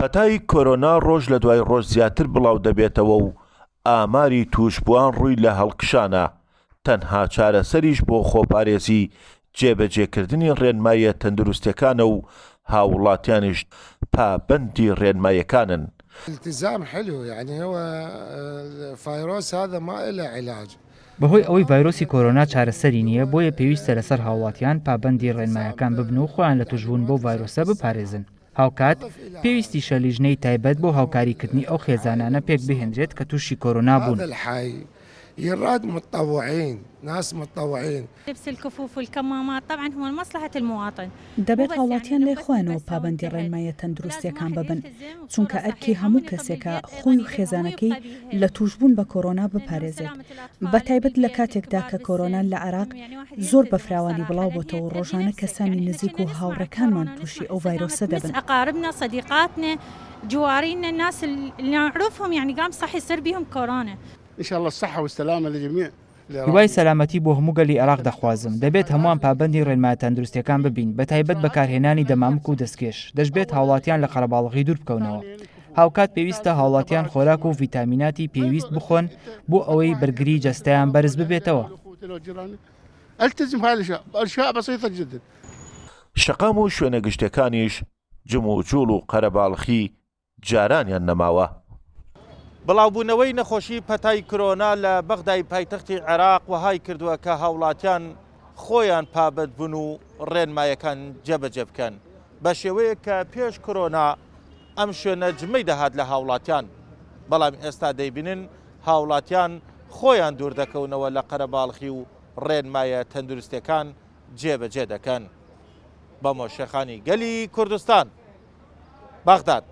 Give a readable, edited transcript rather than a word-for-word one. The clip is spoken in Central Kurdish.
پەتای کۆرۆنا ڕۆژ لە دوای ڕۆژ زیاتر بڵاو دەبێتەوە و ئاماری توشبووان ڕووی لە هەڵکشانە. تەنها چارەسەریش بۆ خۆپارێزی جێبەجێکردنی ڕێنمایە تەندروستیەکانە و هاوڵاتیانیش پابەندی ڕێنمایەکانن. التزام حلو يعني هو الفيروس هذا ما له علاج. بەهۆی ئەوەی ڤایرۆسی کۆرۆنا چارەسەری نییە بۆیە پێویستە لەسەر هاوڵاتیان پابەندی ڕێنمایەکان ببن و خۆیان لە توشبوون بۆ ڤایرۆسە بپارێزن. هاوکات پێویستیشە لیژنەی تایبەت بۆ هاوکاریکردنی ئەو خێزانانە پێک بهێنرێت کە تووشی کۆرۆنا بوون. يراد متطوعين ناس متطوعين. لبس الكفوف والكمامات طبعا هو لمصلحة المواطن. دەبێت هاوڵاتیان لێ خوێنەوە پابەندی ڕێنمایە تەندروستیەکان ببن چونکە ئەرکی هەموو کەسێکە خۆی و خێزانەکەی لە توشبوون بە کۆرۆنا بپارێزێت. بە تایبەت لە کاتێکدا کە کۆرۆنا لە عێراق زۆر بە فراوانی بڵاو بۆتەوە ڕۆژانە کەسانی نزیک و هاوڕێکانمان تووشی ئەو ڤایرۆسە دەبن. أقاربنا صديقاتنا جوارينا الناس اللي نعرفهم يعني قام صح يصير بهم كورونا. إن شاء الله الصحة والسلامة للجميع. هیوای سەلامەتی بۆ هەموو گەلی عێراق دەخوازم. دەبێت هەمووان پابەندی ڕێنمایە تەندروستیەکان ببین بە تایبەت بەکارهێنانی دەمامک و دەستکێش. دەشبێت هاوڵاتیان لە قەرەباڵغی دوور بکەونەوە. هاوکات پێویستە هاوڵاتیان خۆراک و ڤیتامیناتی پێویست بخۆن بۆ ئەوەی بەرگری جەستەیان بەرز ببێتەوە. شەقام و شوێنە گشتەکانیش جم و جوڵ و قەرەباڵغی جارانیان نەماوە. بڵاوبوونەوەی نەخۆشی پەتای کۆرۆنا لە بەغدای پایتەختی عێراق وهای کردووە کە هاوڵاتیان خۆیان پابەت بوون و ڕێنمایەکان جێبەجێ بکەن بە شێوەیە کە پێش کۆرۆنا ئەم شوێنە جمەی دەهات لە هاوڵاتیان، بەڵام ئێستا دەیبینن هاوڵاتیان خۆیان دوور دەکەونەوە لە قەرەباڵغی و ڕێنمایە تەندروستیەکان جێبەجێ دەکەن. بە مۆشەخانی گەلی کوردستان، بەغداد.